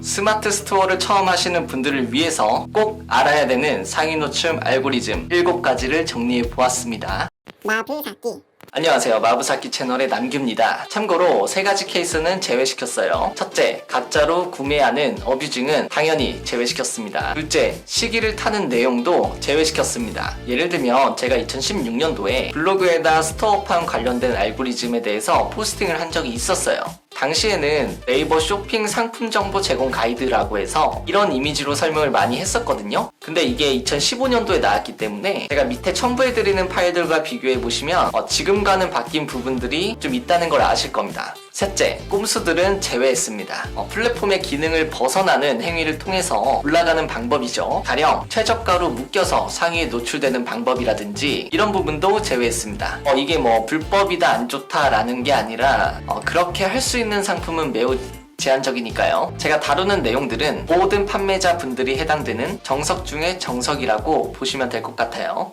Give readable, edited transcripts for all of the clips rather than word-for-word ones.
스마트 스토어를 처음 하시는 분들을 위해서 꼭 알아야 되는 상위 노출 알고리즘 7가지를 정리해 보았습니다. 마부사키. 안녕하세요. 마부사키 채널의 남규입니다. 참고로 3가지 케이스는 제외시켰어요. 첫째, 가짜로 구매하는 어뷰징은 당연히 제외시켰습니다. 둘째, 시기를 타는 내용도 제외시켰습니다. 예를 들면 제가 2016년도에 블로그에다 스토어팜 관련된 알고리즘에 대해서 포스팅을 한 적이 있었어요. 당시에는 네이버 쇼핑 상품 정보 제공 가이드라고 해서 이런 이미지로 설명을 많이 했었거든요. 근데 이게 2015년도에 나왔기 때문에 제가 밑에 첨부해드리는 파일들과 비교해보시면 지금과는 바뀐 부분들이 좀 있다는 걸 아실 겁니다. 셋째, 꼼수들은 제외했습니다. 플랫폼의 기능을 벗어나는 행위를 통해서 올라가는 방법이죠. 가령 최저가로 묶여서 상위에 노출되는 방법이라든지 이런 부분도 제외했습니다. 이게 뭐 불법이다 안 좋다라는 게 아니라 그렇게 할 수 있는 상품은 매우 제한적이니까요. 제가 다루는 내용들은 모든 판매자 분들이 해당되는 정석 중에 정석이라고 보시면 될 것 같아요.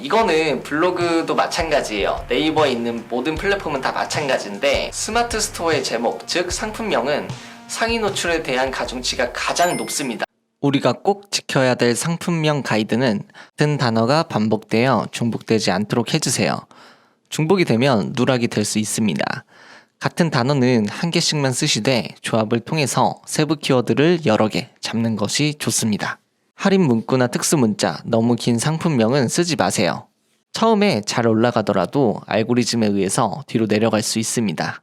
이거는 블로그도 마찬가지예요. 네이버에 있는 모든 플랫폼은 다 마찬가지인데 스마트 스토어의 제목, 즉 상품명은 상위 노출에 대한 가중치가 가장 높습니다. 우리가 꼭 지켜야 될 상품명 가이드는 같은 단어가 반복되어 중복되지 않도록 해주세요. 중복이 되면 누락이 될 수 있습니다. 같은 단어는 한 개씩만 쓰시되 조합을 통해서 세부 키워드를 여러 개 잡는 것이 좋습니다. 할인 문구나 특수 문자, 너무 긴 상품명은 쓰지 마세요. 처음에 잘 올라가더라도 알고리즘에 의해서 뒤로 내려갈 수 있습니다.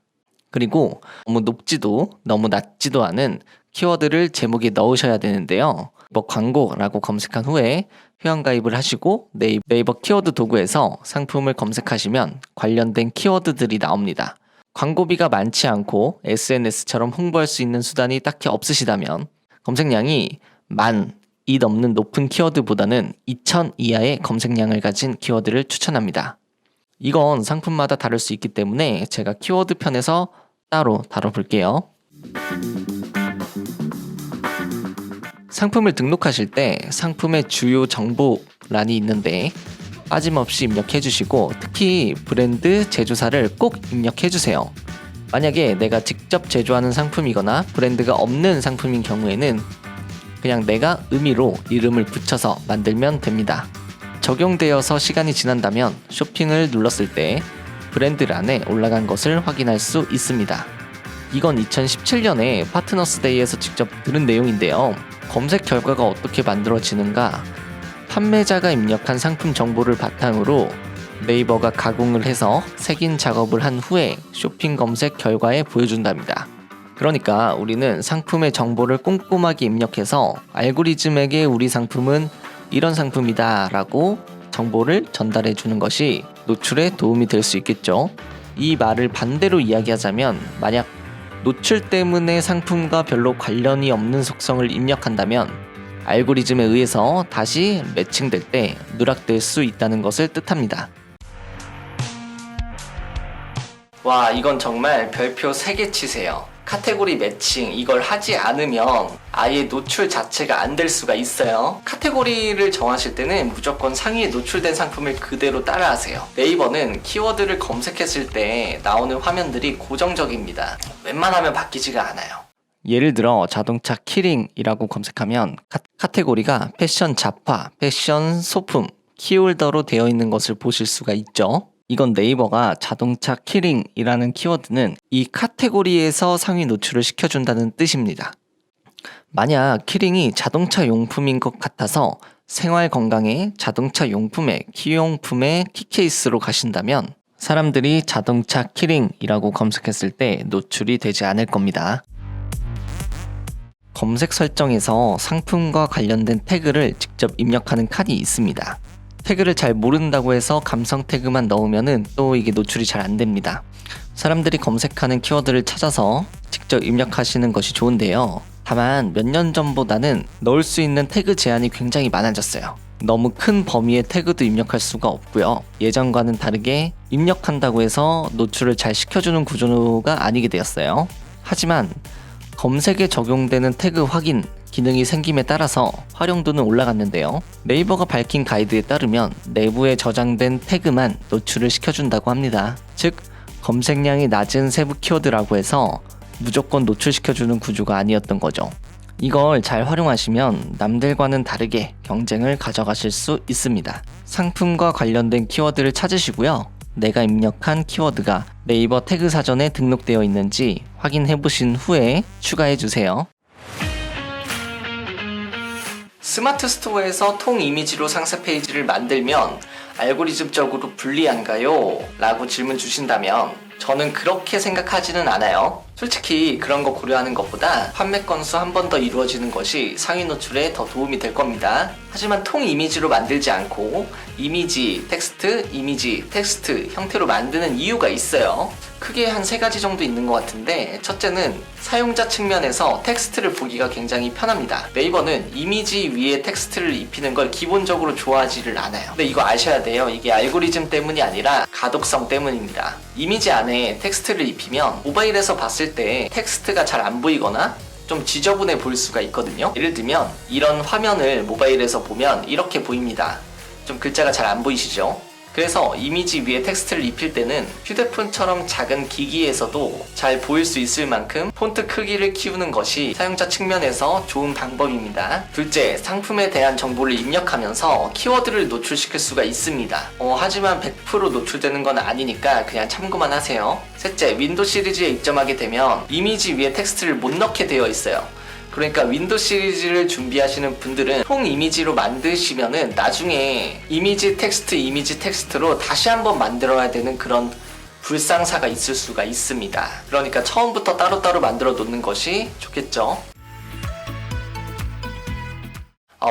그리고 너무 높지도 너무 낮지도 않은 키워드를 제목에 넣으셔야 되는데요. 광고라고 검색한 후에 회원가입을 하시고 네이버 키워드 도구에서 상품을 검색하시면 관련된 키워드들이 나옵니다. 광고비가 많지 않고 SNS처럼 홍보할 수 있는 수단이 딱히 없으시다면 검색량이 10,000이 넘는 높은 키워드보다는 2,000 이하의 검색량을 가진 키워드를 추천합니다. 이건 상품마다 다를 수 있기 때문에 제가 키워드 편에서 따로 다뤄볼게요. 상품을 등록하실 때 상품의 주요 정보란이 있는데 빠짐없이 입력해주시고 특히 브랜드 제조사를 꼭 입력해주세요. 만약에 내가 직접 제조하는 상품이거나 브랜드가 없는 상품인 경우에는 그냥 내가 의미로 이름을 붙여서 만들면 됩니다. 적용되어서 시간이 지난다면 쇼핑을 눌렀을 때 브랜드란에 올라간 것을 확인할 수 있습니다. 이건 2017년에 파트너스데이에서 직접 들은 내용인데요. 검색 결과가 어떻게 만들어지는가? 판매자가 입력한 상품 정보를 바탕으로 네이버가 가공을 해서 색인 작업을 한 후에 쇼핑 검색 결과에 보여준답니다. 그러니까 우리는 상품의 정보를 꼼꼼하게 입력해서 알고리즘에게 우리 상품은 이런 상품이다 라고 정보를 전달해 주는 것이 노출에 도움이 될 수 있겠죠. 이 말을 반대로 이야기하자면 만약 노출 때문에 상품과 별로 관련이 없는 속성을 입력한다면 알고리즘에 의해서 다시 매칭될 때 누락될 수 있다는 것을 뜻합니다. 와, 이건 정말 별표 3개 치세요. 카테고리 매칭 이걸 하지 않으면 아예 노출 자체가 안 될 수가 있어요. 카테고리를 정하실 때는 무조건 상위에 노출된 상품을 그대로 따라하세요. 네이버는 키워드를 검색했을 때 나오는 화면들이 고정적입니다. 웬만하면 바뀌지가 않아요. 예를 들어 자동차 키링이라고 검색하면 카테고리가 패션 잡화, 패션 소품, 키홀더로 되어 있는 것을 보실 수가 있죠. 이건 네이버가 자동차 키링이라는 키워드는 이 카테고리에서 상위 노출을 시켜준다는 뜻입니다. 만약 키링이 자동차 용품인 것 같아서 생활 건강에 자동차 용품에 키용품에 키케이스로 가신다면 사람들이 자동차 키링이라고 검색했을 때 노출이 되지 않을 겁니다. 검색 설정에서 상품과 관련된 태그를 직접 입력하는 칸이 있습니다. 태그를 잘 모른다고 해서 감성 태그만 넣으면은 또 이게 노출이 잘 안 됩니다. 사람들이 검색하는 키워드를 찾아서 직접 입력하시는 것이 좋은데요. 다만 몇 년 전보다는 넣을 수 있는 태그 제한이 굉장히 많아졌어요. 너무 큰 범위의 태그도 입력할 수가 없고요. 예전과는 다르게 입력한다고 해서 노출을 잘 시켜주는 구조가 아니게 되었어요. 하지만 검색에 적용되는 태그 확인 기능이 생김에 따라서 활용도는 올라갔는데요. 네이버가 밝힌 가이드에 따르면 내부에 저장된 태그만 노출을 시켜준다고 합니다. 즉 검색량이 낮은 세부 키워드라고 해서 무조건 노출시켜주는 구조가 아니었던 거죠. 이걸 잘 활용하시면 남들과는 다르게 경쟁을 가져가실 수 있습니다. 상품과 관련된 키워드를 찾으시고요. 내가 입력한 키워드가 네이버 태그 사전에 등록되어 있는지 확인해 보신 후에 추가해 주세요. 스마트 스토어에서 통 이미지로 상세 페이지를 만들면 알고리즘적으로 불리한가요? 라고 질문 주신다면 저는 그렇게 생각하지는 않아요. 솔직히 그런 거 고려하는 것보다 판매 건수 한 번 더 이루어지는 것이 상위 노출에 더 도움이 될 겁니다. 하지만 통 이미지로 만들지 않고 이미지, 텍스트 형태로 만드는 이유가 있어요. 크게 한 3가지 정도 있는 것 같은데, 첫째는 사용자 측면에서 텍스트를 보기가 굉장히 편합니다. 네이버는 이미지 위에 텍스트를 입히는 걸 기본적으로 좋아하지를 않아요. 근데 이거 아셔야 돼요. 이게 알고리즘 때문이 아니라 가독성 때문입니다. 이미지 안에 텍스트를 입히면 모바일에서 봤을 때 텍스트가 잘 안 보이거나 좀 지저분해 보일 수가 있거든요. 예를 들면 이런 화면을 모바일에서 보면 이렇게 보입니다. 좀 글자가 잘 안 보이시죠? 그래서 이미지 위에 텍스트를 입힐 때는 휴대폰처럼 작은 기기에서도 잘 보일 수 있을 만큼 폰트 크기를 키우는 것이 사용자 측면에서 좋은 방법입니다. 둘째, 상품에 대한 정보를 입력하면서 키워드를 노출시킬 수가 있습니다. 하지만 100% 노출되는 건 아니니까 그냥 참고만 하세요. 셋째, 윈도우 시리즈에 입점하게 되면 이미지 위에 텍스트를 못 넣게 되어 있어요. 그러니까 윈도우 시리즈를 준비하시는 분들은 통 이미지로 만드시면은 나중에 이미지 텍스트로 다시 한번 만들어야 되는 그런 불상사가 있을 수가 있습니다. 그러니까 처음부터 따로따로 만들어 놓는 것이 좋겠죠.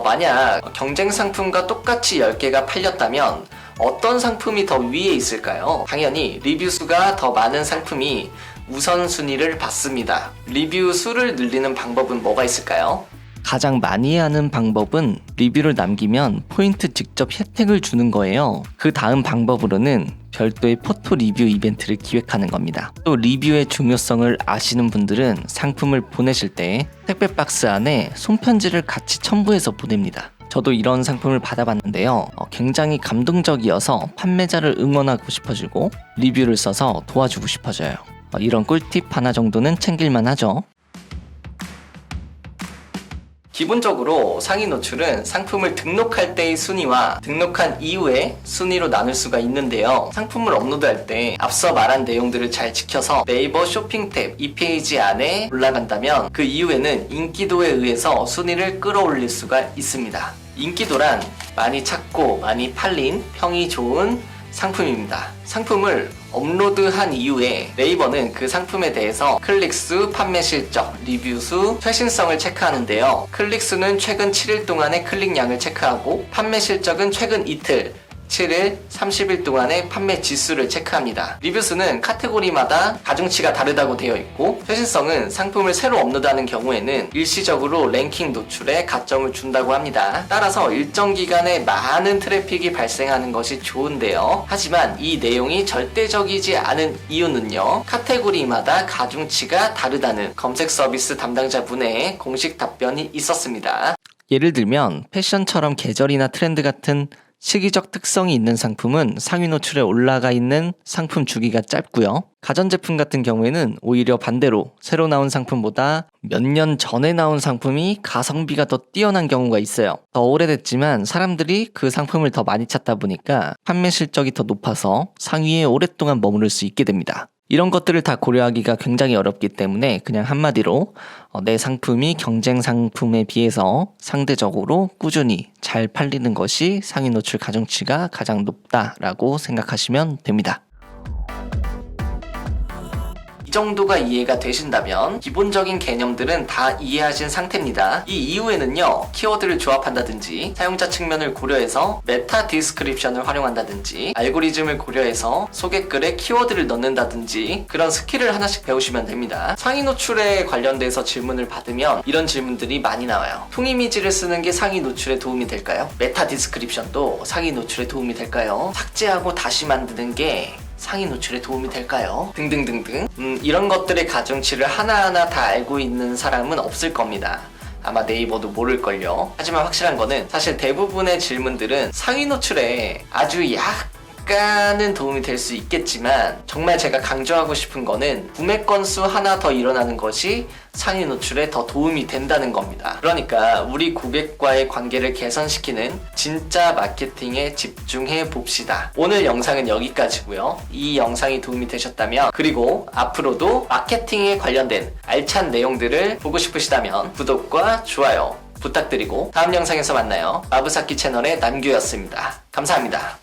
만약 경쟁 상품과 똑같이 10개가 팔렸다면 어떤 상품이 더 위에 있을까요? 당연히 리뷰 수가 더 많은 상품이 우선순위를 받습니다. 리뷰 수를 늘리는 방법은 뭐가 있을까요? 가장 많이 하는 방법은 리뷰를 남기면 포인트 직접 혜택을 주는 거예요. 그 다음 방법으로는 별도의 포토 리뷰 이벤트를 기획하는 겁니다. 또 리뷰의 중요성을 아시는 분들은 상품을 보내실 때 택배 박스 안에 손편지를 같이 첨부해서 보냅니다. 저도 이런 상품을 받아봤는데요. 굉장히 감동적이어서 판매자를 응원하고 싶어지고 리뷰를 써서 도와주고 싶어져요. 이런 꿀팁 하나 정도는 챙길만 하죠. 기본적으로 상위 노출은 상품을 등록할 때의 순위와 등록한 이후의 순위로 나눌 수가 있는데요. 상품을 업로드할 때 앞서 말한 내용들을 잘 지켜서 네이버 쇼핑 탭 이 페이지 안에 올라간다면 그 이후에는 인기도에 의해서 순위를 끌어올릴 수가 있습니다. 인기도란 많이 찾고 많이 팔린 평이 좋은 상품입니다. 상품을 업로드한 이후에 네이버는 그 상품에 대해서 클릭수, 판매 실적, 리뷰수, 최신성을 체크하는데요. 클릭수는 최근 7일 동안의 클릭량을 체크하고 판매 실적은 최근 이틀, 7일, 30일 동안의 판매 지수를 체크합니다. 리뷰수는 카테고리마다 가중치가 다르다고 되어 있고, 최신성은 상품을 새로 업로드하는 경우에는 일시적으로 랭킹 노출에 가점을 준다고 합니다. 따라서 일정 기간에 많은 트래픽이 발생하는 것이 좋은데요. 하지만 이 내용이 절대적이지 않은 이유는요, 카테고리마다 가중치가 다르다는 검색 서비스 담당자분의 공식 답변이 있었습니다. 예를 들면 패션처럼 계절이나 트렌드 같은 시기적 특성이 있는 상품은 상위 노출에 올라가 있는 상품 주기가 짧고요. 가전제품 같은 경우에는 오히려 반대로 새로 나온 상품보다 몇 년 전에 나온 상품이 가성비가 더 뛰어난 경우가 있어요. 더 오래됐지만 사람들이 그 상품을 더 많이 찾다 보니까 판매 실적이 더 높아서 상위에 오랫동안 머무를 수 있게 됩니다. 이런 것들을 다 고려하기가 굉장히 어렵기 때문에 그냥 한마디로 내 상품이 경쟁 상품에 비해서 상대적으로 꾸준히 잘 팔리는 것이 상위 노출 가중치가 가장 높다라고 생각하시면 됩니다. 이 정도가 이해가 되신다면 기본적인 개념들은 다 이해하신 상태입니다. 이 이후에는요, 키워드를 조합한다든지 사용자 측면을 고려해서 메타 디스크립션을 활용한다든지 알고리즘을 고려해서 소개글에 키워드를 넣는다든지 그런 스킬을 하나씩 배우시면 됩니다. 상위 노출에 관련돼서 질문을 받으면 이런 질문들이 많이 나와요. 통 이미지를 쓰는 게 상위 노출에 도움이 될까요? 메타 디스크립션도 상위 노출에 도움이 될까요? 삭제하고 다시 만드는 게 상위 노출에 도움이 될까요? 등등등등. 이런 것들의 가중치를 하나하나 다 알고 있는 사람은 없을 겁니다. 아마 네이버도 모를걸요. 하지만 확실한 거는 사실 대부분의 질문들은 상위 노출에 아주 약간은 도움이 될 수 있겠지만 정말 제가 강조하고 싶은 거는 구매 건수 하나 더 일어나는 것이 상위 노출에 더 도움이 된다는 겁니다. 그러니까 우리 고객과의 관계를 개선시키는 진짜 마케팅에 집중해 봅시다. 오늘 영상은 여기까지고요. 이 영상이 도움이 되셨다면, 그리고 앞으로도 마케팅에 관련된 알찬 내용들을 보고 싶으시다면 구독과 좋아요 부탁드리고 다음 영상에서 만나요. 마부사키 채널의 남규였습니다. 감사합니다.